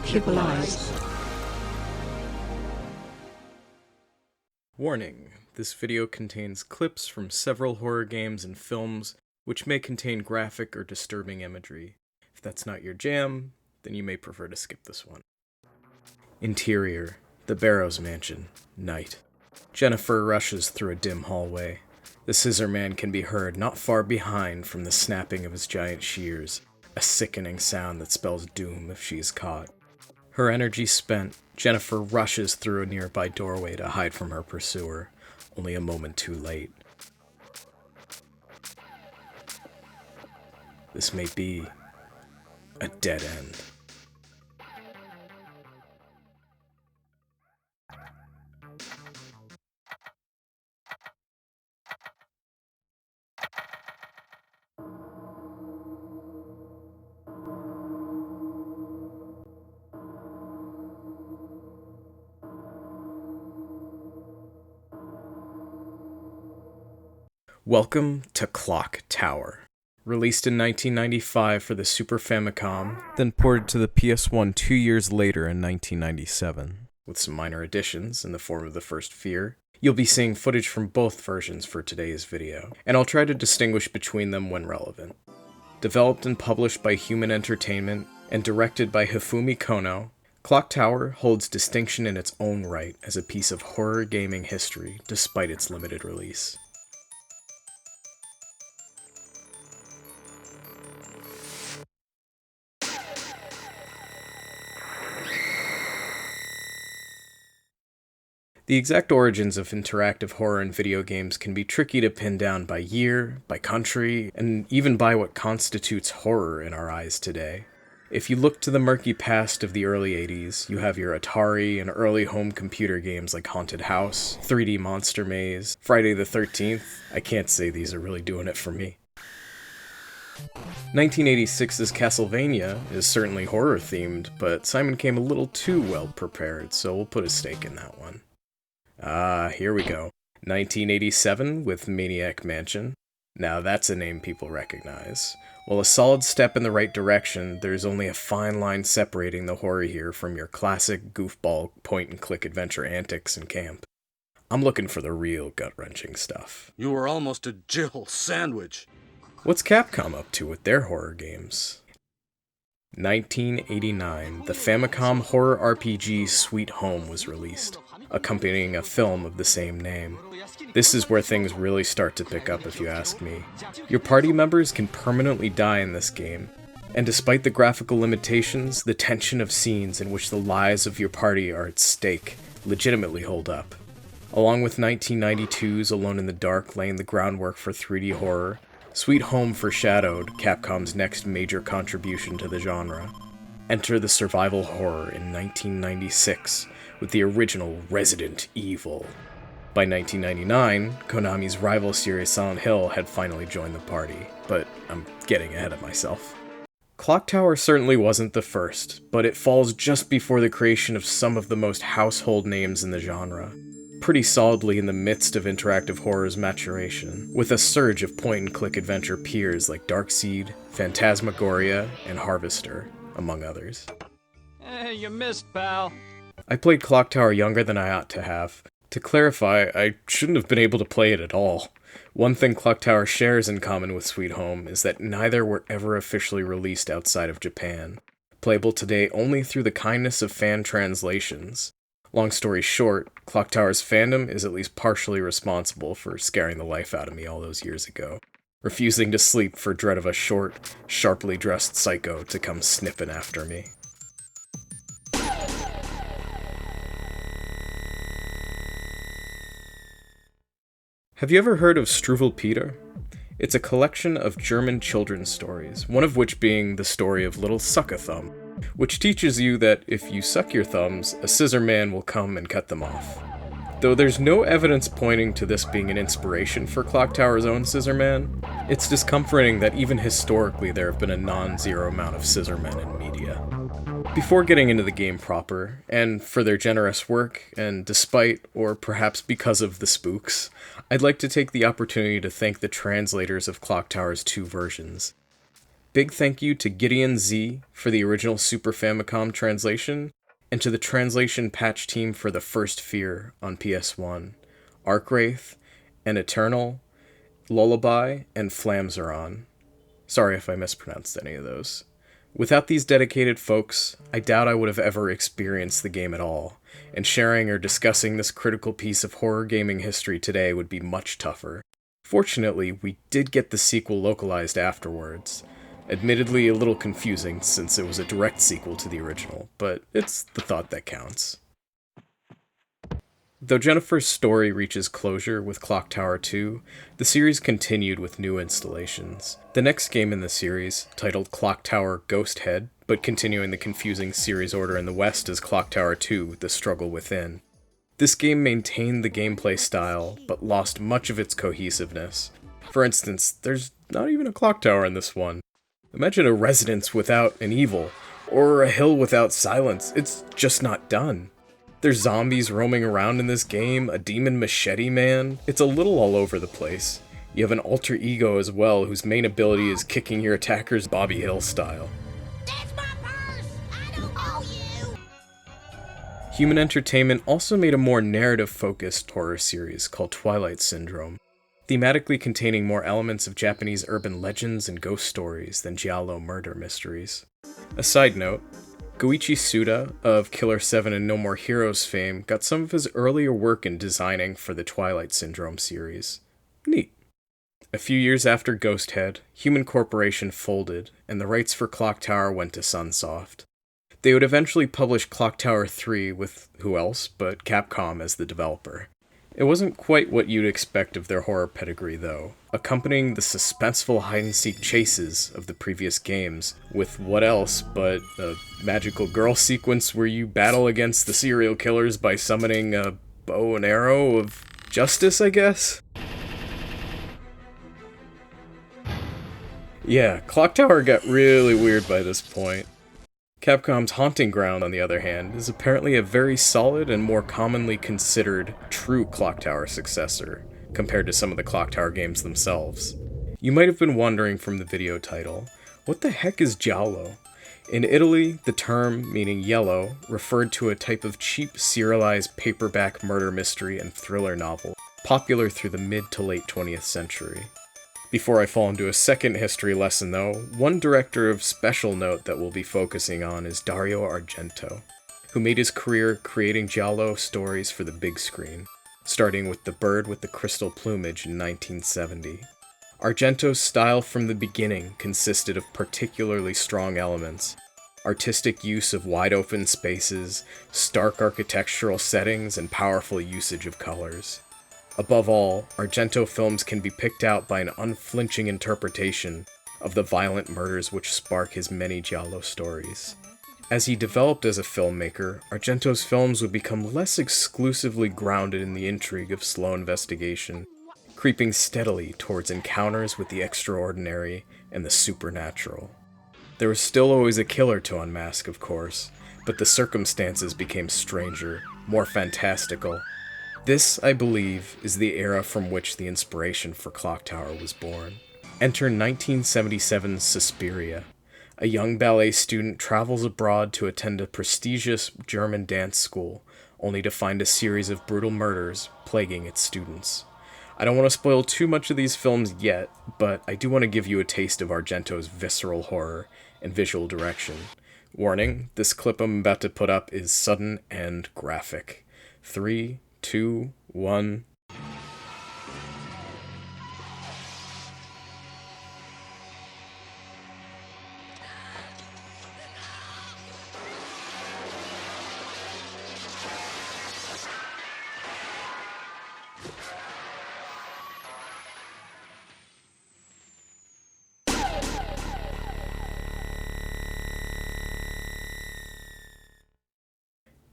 Kipple. Warning: this video contains clips from several horror games and films which may contain graphic or disturbing imagery. If that's not your jam, then you may prefer to skip this one. Interior: the Barrows Mansion, night. Jennifer rushes through a dim hallway. The scissor man can be heard not far behind from the snapping of his giant shears, a sickening sound that spells doom if she is caught. Her energy spent, Jennifer rushes through a nearby doorway to hide from her pursuer, only a moment too late. This may be a dead end. Welcome to Clock Tower. Released in 1995 for the Super Famicom, then ported to the PS1 2 years later in 1997. With some minor additions in the form of the first Fear, you'll be seeing footage from both versions for today's video, and I'll try to distinguish between them when relevant. Developed and published by Human Entertainment and directed by Hifumi Kono, Clock Tower holds distinction in its own right as a piece of horror gaming history despite its limited release. The exact origins of interactive horror in video games can be tricky to pin down by year, by country, and even by what constitutes horror in our eyes today. If you look to the murky past of the early 80s, you have your Atari and early home computer games like Haunted House, 3D Monster Maze, Friday the 13th. I can't say these are really doing it for me. 1986's Castlevania is certainly horror-themed, but Simon came a little too well prepared, so we'll put a stake in that one. Here we go. 1987 with Maniac Mansion. Now that's a name people recognize. While a solid step in the right direction, there's only a fine line separating the horror here from your classic goofball point-and-click adventure antics in camp. I'm looking for the real gut-wrenching stuff. You were almost a Jill sandwich. What's Capcom up to with their horror games? 1989, the Famicom horror RPG Sweet Home was released, accompanying a film of the same name. This is where things really start to pick up if you ask me. Your party members can permanently die in this game, and despite the graphical limitations, the tension of scenes in which the lives of your party are at stake legitimately hold up. Along with 1992's Alone in the Dark laying the groundwork for 3D horror, Sweet Home foreshadowed Capcom's next major contribution to the genre. Enter the survival horror in 1996 with the original Resident Evil. By 1999, Konami's rival series Silent Hill had finally joined the party, but I'm getting ahead of myself. Clock Tower certainly wasn't the first, but it falls just before the creation of some of the most household names in the genre. Pretty solidly in the midst of interactive horror's maturation, with a surge of point-and-click adventure peers like Darkseid, Phantasmagoria, and Harvester, among others. Hey, you missed, pal. I played Clock Tower younger than I ought to have. To clarify, I shouldn't have been able to play it at all. One thing Clock Tower shares in common with Sweet Home is that neither were ever officially released outside of Japan, playable today only through the kindness of fan translations. Long story short, Clock Tower's fandom is at least partially responsible for scaring the life out of me all those years ago, refusing to sleep for dread of a short, sharply dressed psycho to come sniffing after me. Have you ever heard of Struwwelpeter? It's a collection of German children's stories, one of which being the story of Little Suck-a-Thumb, which teaches you that if you suck your thumbs, a scissor man will come and cut them off. Though there's no evidence pointing to this being an inspiration for Clock Tower's own scissor man, it's discomforting that even historically there have been a non-zero amount of scissor men in media. Before getting into the game proper, and for their generous work, and despite, or perhaps because of the spooks, I'd like to take the opportunity to thank the translators of Clock Tower's two versions. Big thank you to Gideon Z for the original Super Famicom translation, and to the translation patch team for the first Fear on PS1, Arkwraith, and Eternal, Lullaby, and Flamzeron. Sorry if I mispronounced any of those. Without these dedicated folks, I doubt I would have ever experienced the game at all, and sharing or discussing this critical piece of horror gaming history today would be much tougher. Fortunately, we did get the sequel localized afterwards. Admittedly a little confusing since it was a direct sequel to the original, but it's the thought that counts. Though Jennifer's story reaches closure with Clock Tower 2, the series continued with new installations. The next game in the series, titled Clock Tower Ghost Head, but continuing the confusing series order in the West as Clock Tower 2, The Struggle Within. This game maintained the gameplay style, but lost much of its cohesiveness. For instance, there's not even a clock tower in this one. Imagine a residence without an evil, or a hill without silence. It's just not done. There's zombies roaming around in this game, a demon machete man. It's a little all over the place. You have an alter ego as well, whose main ability is kicking your attackers Bobby Hill style. That's my purse! I don't owe you! Human Entertainment also made a more narrative-focused horror series called Twilight Syndrome, thematically containing more elements of Japanese urban legends and ghost stories than Giallo murder mysteries. A side note, Goichi Suda of Killer 7 and No More Heroes fame got some of his earlier work in designing for the Twilight Syndrome series. Neat. A few years after Ghost Head, Human Corporation folded, and the rights for Clock Tower went to Sunsoft. They would eventually publish Clock Tower 3 with who else but Capcom as the developer. It wasn't quite what you'd expect of their horror pedigree, though, accompanying the suspenseful hide-and-seek chases of the previous games, with what else but a magical girl sequence where you battle against the serial killers by summoning a bow and arrow of justice, I guess? Yeah, Clock Tower got really weird by this point. Capcom's Haunting Ground, on the other hand, is apparently a very solid and more commonly considered true Clock Tower successor, compared to some of the Clock Tower games themselves. You might have been wondering from the video title, what the heck is Giallo? In Italy, the term, meaning yellow, referred to a type of cheap serialized paperback murder mystery and thriller novel, popular through the mid to late 20th century. Before I fall into a second history lesson though, one director of special note that we'll be focusing on is Dario Argento, who made his career creating Giallo stories for the big screen, starting with The Bird with the Crystal Plumage in 1970. Argento's style from the beginning consisted of particularly strong elements, artistic use of wide-open spaces, stark architectural settings, and powerful usage of colors. Above all, Argento films can be picked out by an unflinching interpretation of the violent murders which spark his many Giallo stories. As he developed as a filmmaker, Argento's films would become less exclusively grounded in the intrigue of slow investigation, creeping steadily towards encounters with the extraordinary and the supernatural. There was still always a killer to unmask, of course, but the circumstances became stranger, more fantastical. This, I believe, is the era from which the inspiration for Clock Tower was born. Enter 1977's Suspiria. A young ballet student travels abroad to attend a prestigious German dance school, only to find a series of brutal murders plaguing its students. I don't want to spoil too much of these films yet, but I do want to give you a taste of Argento's visceral horror and visual direction. Warning, this clip I'm about to put up is sudden and graphic. 3, 2, 1.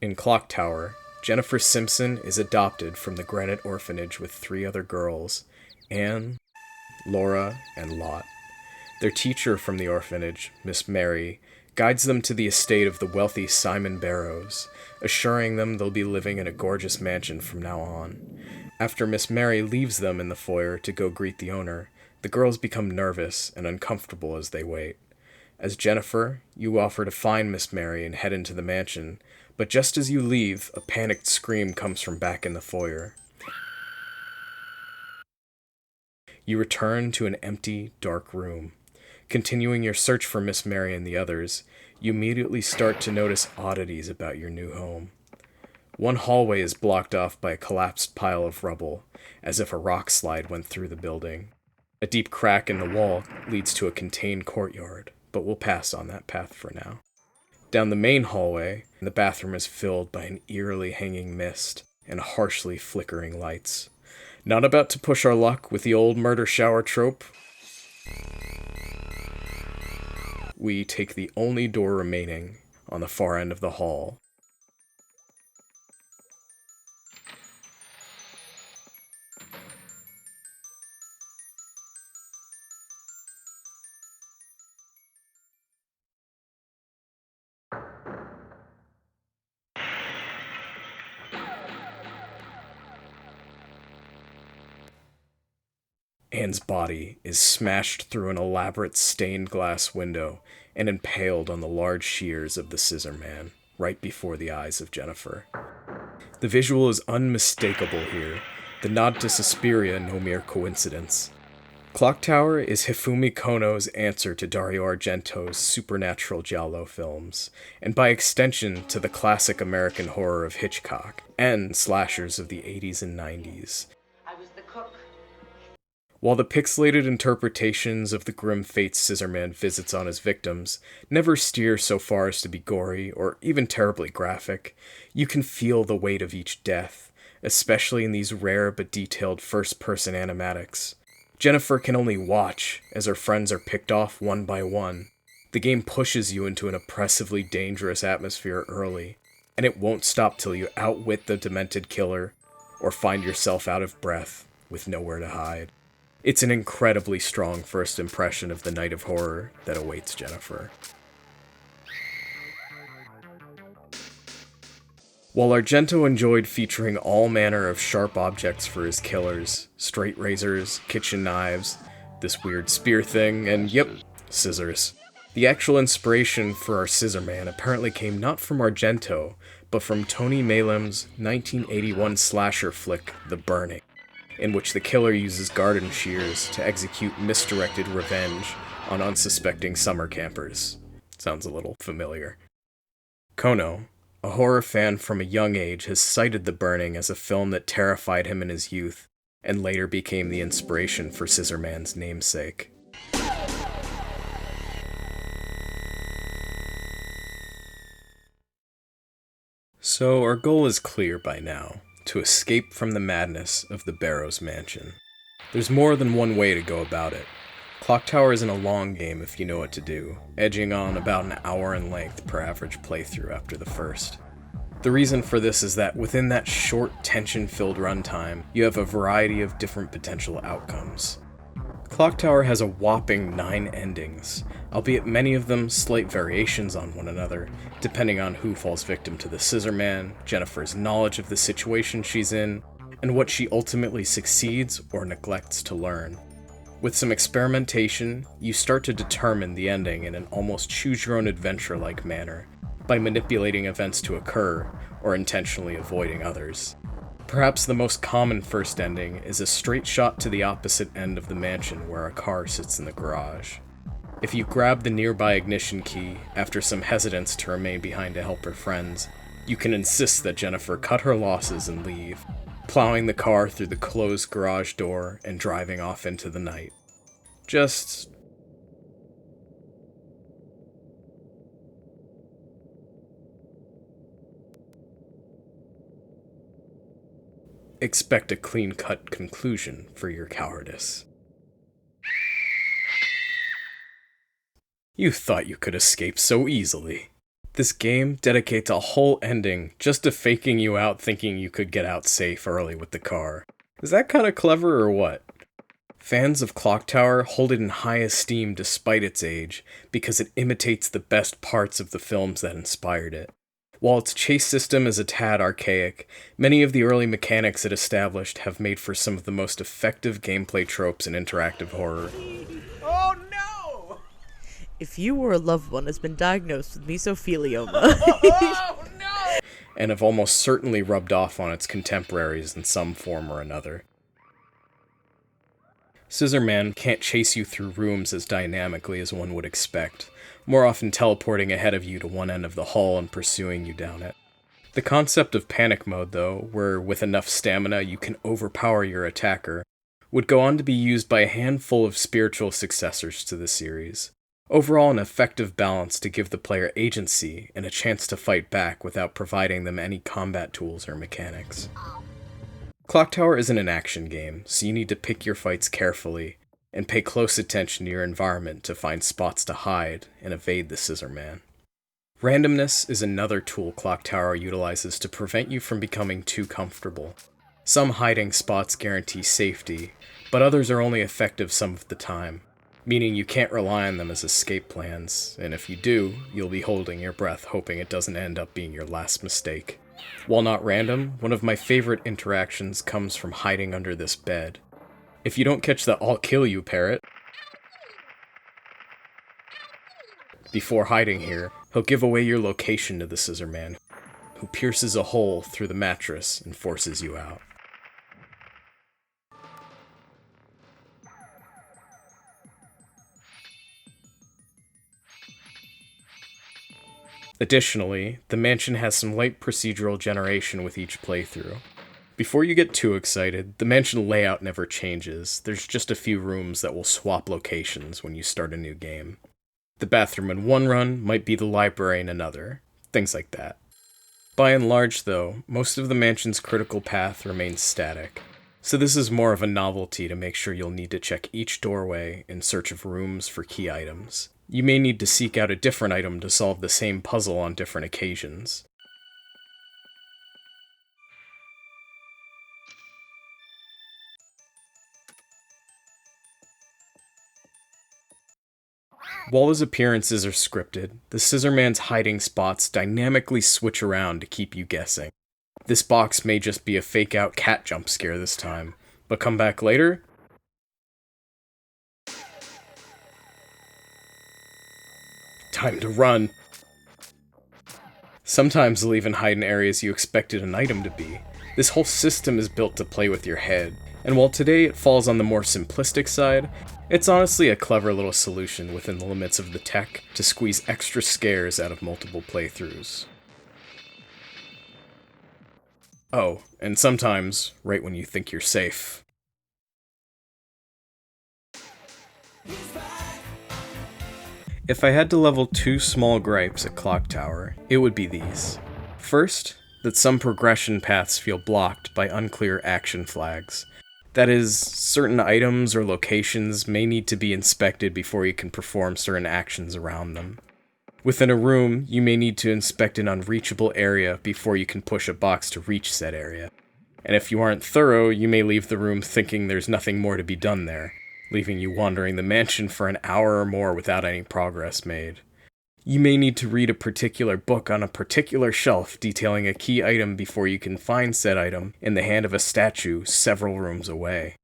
In Clock Tower, Jennifer Simpson is adopted from the Granite Orphanage with 3 other girls, Anne, Laura, and Lot. Their teacher from the orphanage, Miss Mary, guides them to the estate of the wealthy Simon Barrows, assuring them they'll be living in a gorgeous mansion from now on. After Miss Mary leaves them in the foyer to go greet the owner, the girls become nervous and uncomfortable as they wait. As Jennifer, you offer to find Miss Mary and head into the mansion, but just as you leave, a panicked scream comes from back in the foyer. You return to an empty, dark room. Continuing your search for Miss Mary and the others, you immediately start to notice oddities about your new home. One hallway is blocked off by a collapsed pile of rubble, as if a rock slide went through the building. A deep crack in the wall leads to a contained courtyard, but we'll pass on that path for now. Down the main hallway, the bathroom is filled by an eerily hanging mist and harshly flickering lights. Not about to push our luck with the old murder shower trope? We take the only door remaining on the far end of the hall. Anne's body is smashed through an elaborate stained glass window and impaled on the large shears of the scissor man, right before the eyes of Jennifer. The visual is unmistakable here, the nod to Suspiria no mere coincidence. Clock Tower is Hifumi Kono's answer to Dario Argento's supernatural Giallo films, and by extension to the classic American horror of Hitchcock, and slashers of the 80s and 90s. While the pixelated interpretations of the grim fates Scissorman visits on his victims never steer so far as to be gory or even terribly graphic, you can feel the weight of each death, especially in these rare but detailed first-person animatics. Jennifer can only watch as her friends are picked off one by one. The game pushes you into an oppressively dangerous atmosphere early, and it won't stop till you outwit the demented killer or find yourself out of breath with nowhere to hide. It's an incredibly strong first impression of the night of horror that awaits Jennifer. While Argento enjoyed featuring all manner of sharp objects for his killers, straight razors, kitchen knives, this weird spear thing, and yep, scissors, the actual inspiration for our Scissor Man apparently came not from Argento, but from Tony Maylam's 1981 slasher flick, The Burning, in which the killer uses garden shears to execute misdirected revenge on unsuspecting summer campers. Sounds a little familiar. Kono, a horror fan from a young age, has cited The Burning as a film that terrified him in his youth, and later became the inspiration for Scissor Man's namesake. So our goal is clear by now. To escape from the madness of the Barrows Mansion. There's more than one way to go about it. Clock Tower isn't a long game if you know what to do, edging on about an hour in length per average playthrough after the first. The reason for this is that within that short, tension-filled runtime, you have a variety of different potential outcomes. Clock Tower has a whopping 9 endings, albeit many of them slight variations on one another, depending on who falls victim to the Scissor Man, Jennifer's knowledge of the situation she's in, and what she ultimately succeeds or neglects to learn. With some experimentation, you start to determine the ending in an almost choose-your-own-adventure-like manner, by manipulating events to occur, or intentionally avoiding others. Perhaps the most common first ending is a straight shot to the opposite end of the mansion where a car sits in the garage. If you grab the nearby ignition key, after some hesitance to remain behind to help her friends, you can insist that Jennifer cut her losses and leave, plowing the car through the closed garage door and driving off into the night. Just expect a clean-cut conclusion for your cowardice. You thought you could escape so easily. This game dedicates a whole ending just to faking you out thinking you could get out safe early with the car. Is that kinda clever or what? Fans of Clock Tower hold it in high esteem despite its age, because it imitates the best parts of the films that inspired it. While its chase system is a tad archaic, many of the early mechanics it established have made for some of the most effective gameplay tropes in interactive horror. Oh no! If you or a loved one has been diagnosed with mesothelioma... and have almost certainly rubbed off on its contemporaries in some form or another. Scissorman can't chase you through rooms as dynamically as one would expect, more often teleporting ahead of you to one end of the hall and pursuing you down it. The concept of panic mode, though, where with enough stamina you can overpower your attacker, would go on to be used by a handful of spiritual successors to the series. Overall, an effective balance to give the player agency and a chance to fight back without providing them any combat tools or mechanics. Clock Tower isn't an action game, so you need to pick your fights carefully and pay close attention to your environment to find spots to hide and evade the Scissorman. Randomness is another tool Clock Tower utilizes to prevent you from becoming too comfortable. Some hiding spots guarantee safety, but others are only effective some of the time, meaning you can't rely on them as escape plans, and if you do, you'll be holding your breath hoping it doesn't end up being your last mistake. While not random, one of my favorite interactions comes from hiding under this bed. If you don't catch the "I'll kill you" parrot before hiding here, he'll give away your location to the Scissorman, who pierces a hole through the mattress and forces you out. Additionally, the mansion has some light procedural generation with each playthrough. Before you get too excited, the mansion layout never changes, there's just a few rooms that will swap locations when you start a new game. The bathroom in one run might be the library in another, things like that. By and large, though, most of the mansion's critical path remains static, so this is more of a novelty to make sure you'll need to check each doorway in search of rooms for key items. You may need to seek out a different item to solve the same puzzle on different occasions. While his appearances are scripted, the Scissorman's hiding spots dynamically switch around to keep you guessing. This box may just be a fake-out cat jump scare this time, but come back later? Time to run! Sometimes they'll even hide in areas you expected an item to be. This whole system is built to play with your head, and while today it falls on the more simplistic side, it's honestly a clever little solution within the limits of the tech to squeeze extra scares out of multiple playthroughs. Oh, and sometimes, right when you think you're safe. If I had to level 2 small gripes at Clock Tower, it would be these. First, that some progression paths feel blocked by unclear action flags. That is, certain items or locations may need to be inspected before you can perform certain actions around them. Within a room, you may need to inspect an unreachable area before you can push a box to reach said area. And if you aren't thorough, you may leave the room thinking there's nothing more to be done there, leaving you wandering the mansion for an hour or more without any progress made. You may need to read a particular book on a particular shelf detailing a key item before you can find said item in the hand of a statue several rooms away.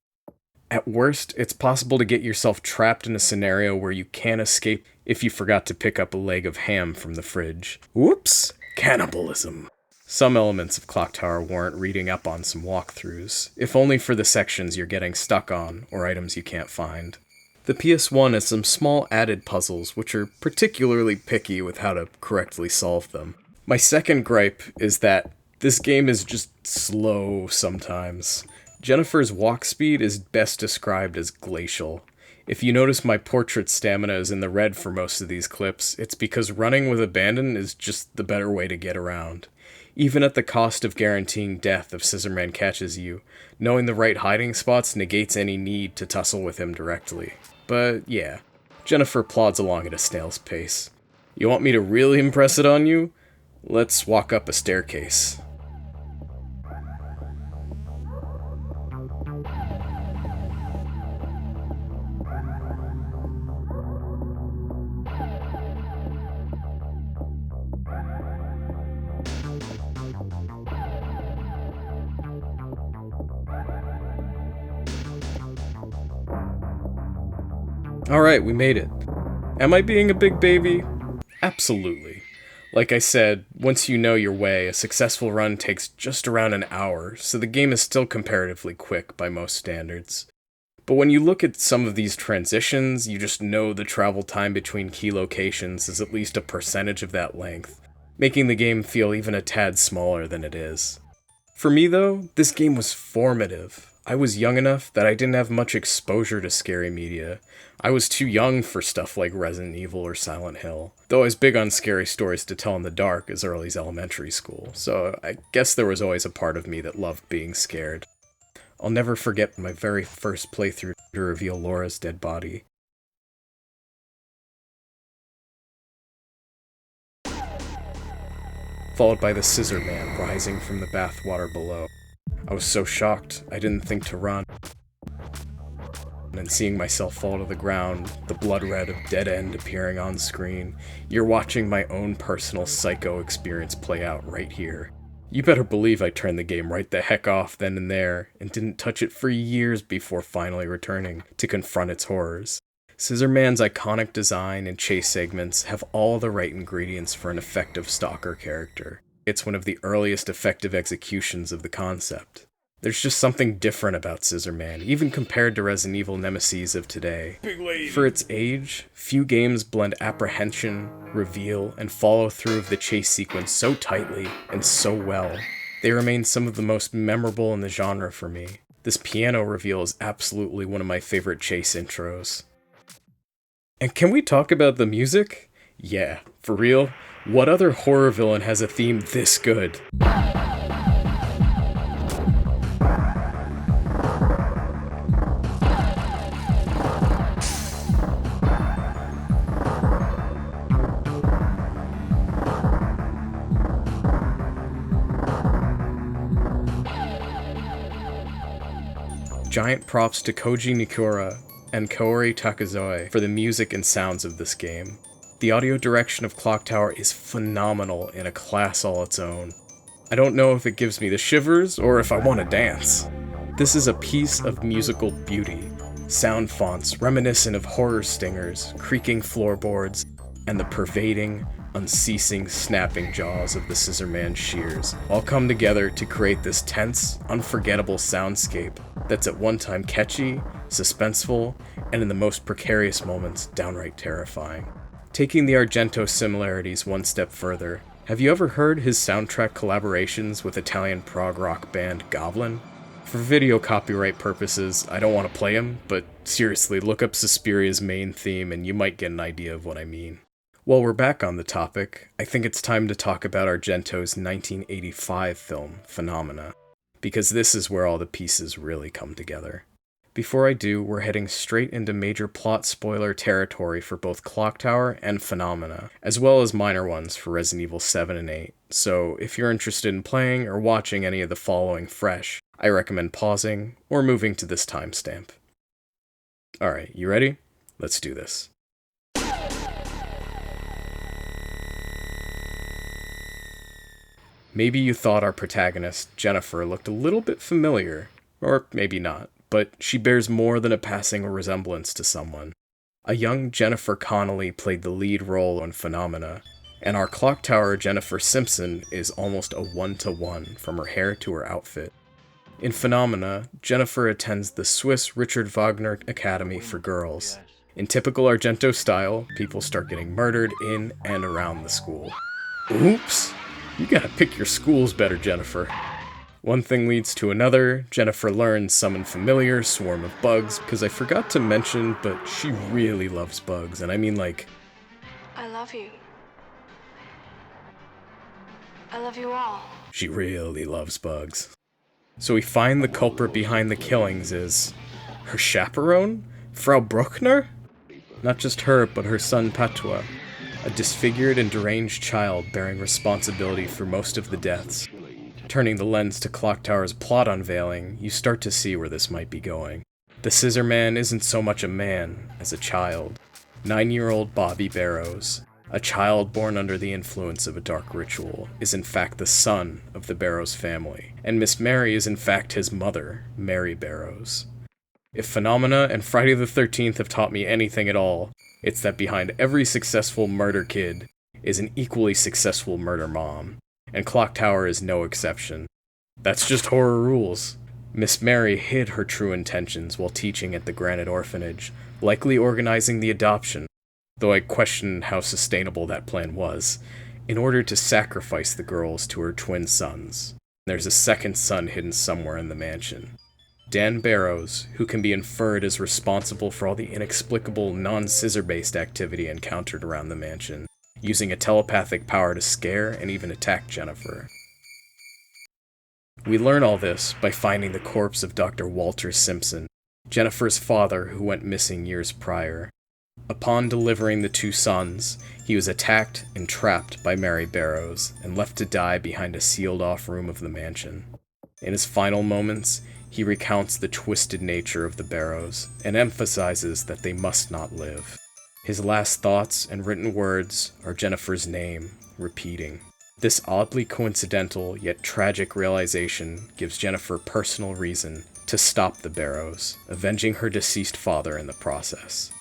At worst, it's possible to get yourself trapped in a scenario where you can't escape if you forgot to pick up a leg of ham from the fridge. Whoops! Cannibalism! Some elements of Clock Tower warrant reading up on some walkthroughs, if only for the sections you're getting stuck on or items you can't find. The PS1 has some small added puzzles which are particularly picky with how to correctly solve them. My second gripe is that this game is just slow sometimes. Jennifer's walk speed is best described as glacial. If you notice my portrait stamina is in the red for most of these clips, it's because running with abandon is just the better way to get around. Even at the cost of guaranteeing death if Scissorman catches you, knowing the right hiding spots negates any need to tussle with him directly. But yeah, Jennifer plods along at a snail's pace. You want me to really impress it on you? Let's walk up a staircase. Alright, we made it. Am I being a big baby? Absolutely. Like I said, once you know your way, a successful run takes just around an hour, so the game is still comparatively quick by most standards. But when you look at some of these transitions, you just know the travel time between key locations is at least a percentage of that length, making the game feel even a tad smaller than it is. For me though, this game was formative. I was young enough that I didn't have much exposure to scary media. I was too young for stuff like Resident Evil or Silent Hill, though I was big on scary stories to tell in the dark as early as elementary school, so I guess there was always a part of me that loved being scared. I'll never forget my very first playthrough to reveal Laura's dead body. Followed by the Scissor Man rising from the bathwater below. I was so shocked, I didn't think to run. And seeing myself fall to the ground, the blood red of Dead End appearing on screen, you're watching my own personal psycho experience play out right here. You better believe I turned the game right the heck off then and there, and didn't touch it for years before finally returning to confront its horrors. Scissor Man's iconic design and chase segments have all the right ingredients for an effective stalker character. It's one of the earliest effective executions of the concept. There's just something different about Scissor Man, even compared to Resident Evil nemesis of today. For its age, few games blend apprehension, reveal, and follow-through of the chase sequence so tightly and so well. They remain some of the most memorable in the genre for me. This piano reveal is absolutely one of my favorite chase intros. And can we talk about the music? Yeah, for real? What other horror villain has a theme this good? Giant props to Koji Nikura and Kaori Takazoe for the music and sounds of this game. The audio direction of Clock Tower is phenomenal in a class all its own. I don't know if it gives me the shivers or if I want to dance. This is a piece of musical beauty. Sound fonts reminiscent of horror stingers, creaking floorboards, and the pervading, unceasing snapping jaws of the Scissor Man Shears all come together to create this tense, unforgettable soundscape that's at one time catchy, suspenseful, and in the most precarious moments, downright terrifying. Taking the Argento similarities one step further, have you ever heard his soundtrack collaborations with Italian prog rock band Goblin? For video copyright purposes, I don't want to play him, but seriously, look up Suspiria's main theme and you might get an idea of what I mean. While we're back on the topic, I think it's time to talk about Argento's 1985 film, Phenomena, because this is where all the pieces really come together. Before I do, we're heading straight into major plot spoiler territory for both Clock Tower and Phenomena, as well as minor ones for Resident Evil 7 and 8, so if you're interested in playing or watching any of the following fresh, I recommend pausing or moving to this timestamp. Alright, you ready? Let's do this. Maybe you thought our protagonist, Jennifer, looked a little bit familiar, or maybe not, but she bears more than a passing resemblance to someone. A young Jennifer Connelly played the lead role in Phenomena, and our Clock Tower Jennifer Simpson is almost a one-to-one from her hair to her outfit. In Phenomena, Jennifer attends the Swiss Richard Wagner Academy for Girls. In typical Argento style, people start getting murdered in and around the school. Oops! You gotta pick your schools better, Jennifer. One thing leads to another. Jennifer learns summon familiar swarm of bugs, because I forgot to mention, but she really loves bugs, and I mean like... I love you. I love you all. She really loves bugs. So we find the culprit behind the killings is... her chaperone? Frau Bruckner? Not just her, but her son Patois, a disfigured and deranged child bearing responsibility for most of the deaths. Turning the lens to Clock Tower's plot unveiling, you start to see where this might be going. The Scissor Man isn't so much a man as a child. 9-year-old Bobby Barrows, a child born under the influence of a dark ritual, is in fact the son of the Barrows family, and Miss Mary is in fact his mother, Mary Barrows. If Phenomena and Friday the 13th have taught me anything at all, It's that behind every successful murder kid is an equally successful murder mom, and Clock Tower is no exception. That's just horror rules. Miss Mary hid her true intentions while teaching at the Granite Orphanage, likely organizing the adoption, though I question how sustainable that plan was, in order to sacrifice the girls to her twin sons. There's a second son hidden somewhere in the mansion. Dan Barrows, who can be inferred as responsible for all the inexplicable non-scissor-based activity encountered around the mansion, using a telepathic power to scare and even attack Jennifer. We learn all this by finding the corpse of Dr. Walter Simpson, Jennifer's father who went missing years prior. Upon delivering the two sons, he was attacked and trapped by Mary Barrows and left to die behind a sealed-off room of the mansion. In his final moments, he recounts the twisted nature of the Barrows and emphasizes that they must not live. His last thoughts and written words are Jennifer's name, repeating. This oddly coincidental yet tragic realization gives Jennifer personal reason to stop the Barrows, avenging her deceased father in the process.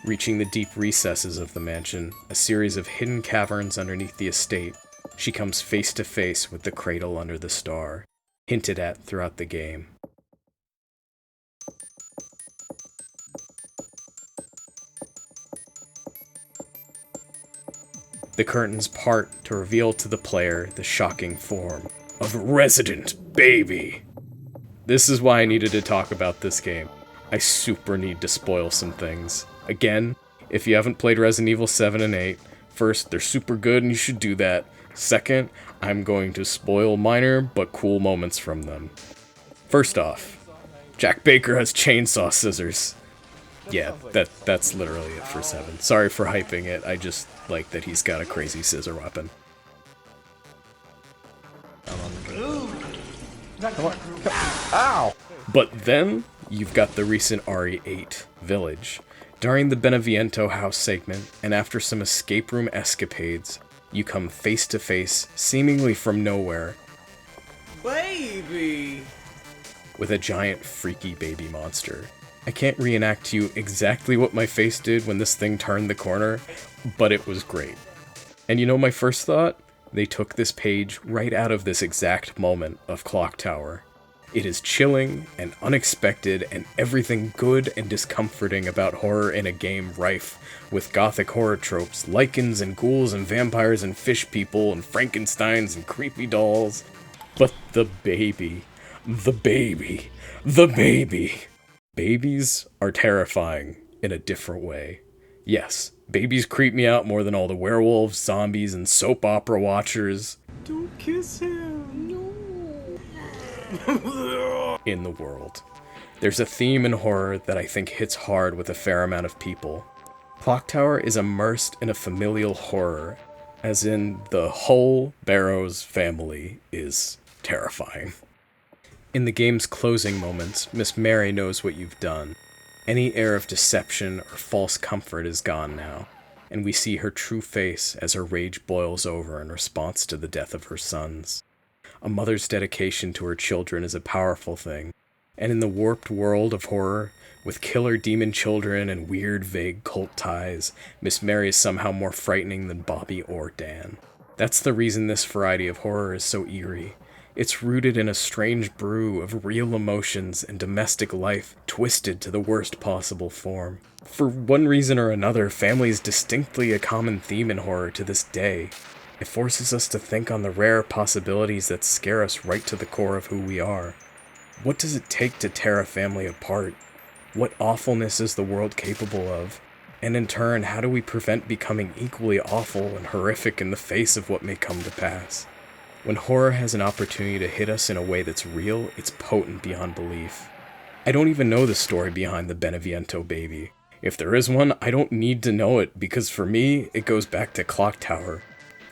Reaching the deep recesses of the mansion, a series of hidden caverns underneath the estate, she comes face to face with the cradle under the star, hinted at throughout the game. The curtains part to reveal to the player the shocking form of Resident Baby. This is why I needed to talk about this game. I super need to spoil some things. Again, if you haven't played Resident Evil 7 and 8, first, they're super good and you should do that. Second, I'm going to spoil minor but cool moments from them. First off, Jack Baker has chainsaw scissors. Yeah, that's literally it for 7. Sorry for hyping it, I just like that he's got a crazy scissor weapon. Ow! But then, you've got the recent RE8, Village. During the Beneviento house segment, and after some escape room escapades, you come face to face, seemingly from nowhere, Baby! with a giant freaky baby monster. I can't reenact to you exactly what my face did when this thing turned the corner, but it was great. And you know my first thought? They took this page right out of this exact moment of Clock Tower. It is chilling and unexpected and everything good and discomforting about horror in a game rife with gothic horror tropes, lichens and ghouls and vampires and fish people and Frankensteins and creepy dolls. But the baby, the baby, the baby. Babies are terrifying in a different way. Yes, babies creep me out more than all the werewolves, zombies, and soap opera watchers. Don't kiss him, no. In the world. There's a theme in horror that I think hits hard with a fair amount of people. Clock Tower is immersed in a familial horror, as in the whole Barrows family is terrifying. In the game's closing moments, Miss Mary knows what you've done. Any air of deception or false comfort is gone now, and we see her true face as her rage boils over in response to the death of her sons. A mother's dedication to her children is a powerful thing, and in the warped world of horror, with killer demon children and weird, vague cult ties, Miss Mary is somehow more frightening than Bobby or Dan. That's the reason this variety of horror is so eerie. It's rooted in a strange brew of real emotions and domestic life twisted to the worst possible form. For one reason or another, family is distinctly a common theme in horror to this day. It forces us to think on the rare possibilities that scare us right to the core of who we are. What does it take to tear a family apart? What awfulness is the world capable of? And in turn, how do we prevent becoming equally awful and horrific in the face of what may come to pass? When horror has an opportunity to hit us in a way that's real, it's potent beyond belief. I don't even know the story behind the Beneviento baby. If there is one, I don't need to know it, because for me, it goes back to Clock Tower.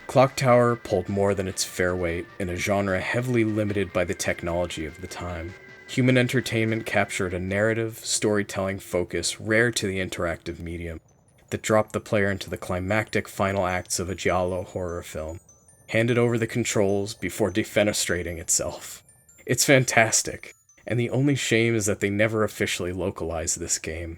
Clock Tower pulled more than its fair weight in a genre heavily limited by the technology of the time. Human entertainment captured a narrative, storytelling focus rare to the interactive medium that dropped the player into the climactic final acts of a Giallo horror film, handed over the controls before defenestrating itself. It's fantastic, and the only shame is that they never officially localized this game.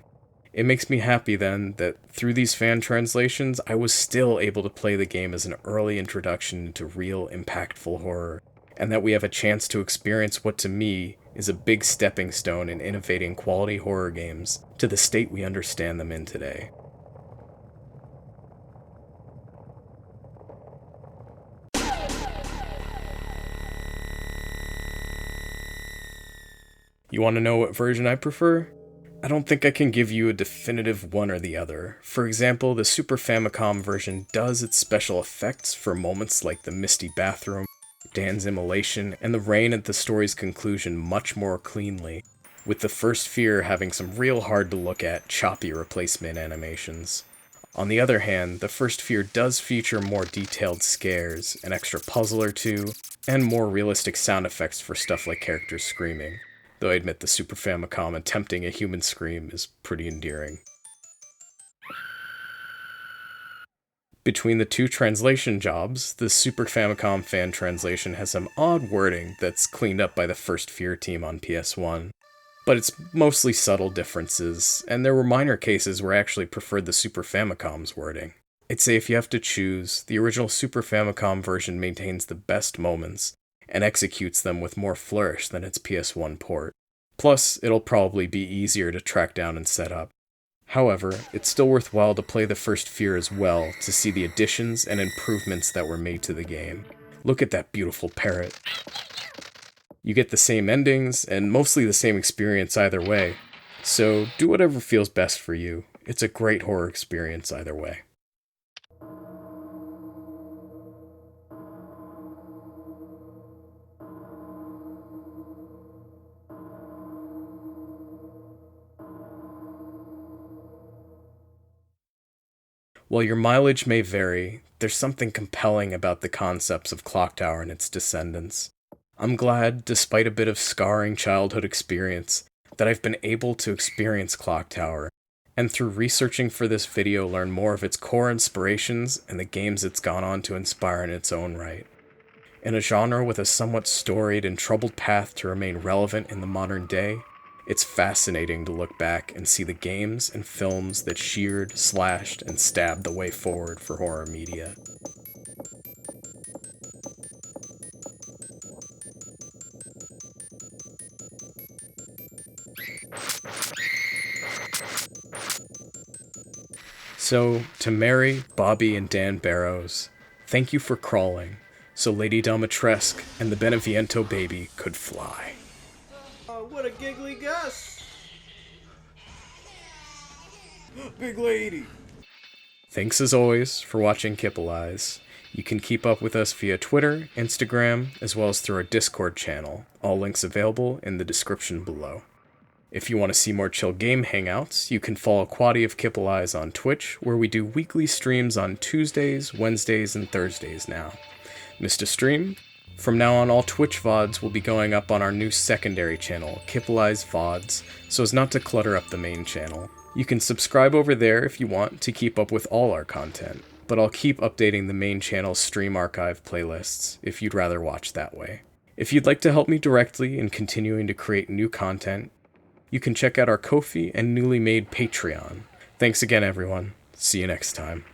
It makes me happy then that through these fan translations, I was still able to play the game as an early introduction into real, impactful horror, and that we have a chance to experience what to me is a big stepping stone in innovating quality horror games to the state we understand them in today. You want to know what version I prefer? I don't think I can give you a definitive one or the other. For example, the Super Famicom version does its special effects for moments like the misty bathroom, Dan's immolation, and the rain at the story's conclusion much more cleanly, with the first fear having some real hard to look at, choppy replacement animations. On the other hand, the first fear does feature more detailed scares, an extra puzzle or two, and more realistic sound effects for stuff like characters screaming. Though I admit the Super Famicom attempting a human scream is pretty endearing. Between the two translation jobs, the Super Famicom fan translation has some odd wording that's cleaned up by the First Fear team on PS1. But it's mostly subtle differences, and there were minor cases where I actually preferred the Super Famicom's wording. I'd say if you have to choose, the original Super Famicom version maintains the best moments, and executes them with more flourish than its PS1 port. Plus, it'll probably be easier to track down and set up. However, it's still worthwhile to play the First Fear as well to see the additions and improvements that were made to the game. Look at that beautiful parrot. You get the same endings, and mostly the same experience either way. So do whatever feels best for you. It's a great horror experience either way. While your mileage may vary, there's something compelling about the concepts of Clock Tower and its descendants. I'm glad, despite a bit of scarring childhood experience, that I've been able to experience Clock Tower, and through researching for this video learn more of its core inspirations and the games it's gone on to inspire in its own right. In a genre with a somewhat storied and troubled path to remain relevant in the modern day, it's fascinating to look back and see the games and films that sheared, slashed, and stabbed the way forward for horror media. So, to Mary, Bobby, and Dan Barrows, thank you for crawling, so Lady Domitresque and the Beneviento baby could fly. Oh, what a giggly Gus! Big lady! Thanks as always for watching Kipple Eyes. You can keep up with us via Twitter, Instagram, as well as through our Discord channel, all links available in the description below. If you want to see more chill game hangouts, you can follow Quaddy of Kipple Eyes on Twitch, where we do weekly streams on Tuesdays, Wednesdays, and Thursdays now. Missed a stream? From now on, all Twitch VODs will be going up on our new secondary channel, Kipple Eyes VODs, so as not to clutter up the main channel. You can subscribe over there if you want to keep up with all our content, but I'll keep updating the main channel's stream archive playlists if you'd rather watch that way. If you'd like to help me directly in continuing to create new content, you can check out our Ko-fi and newly made Patreon. Thanks again, everyone. See you next time.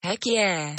Heck yeah.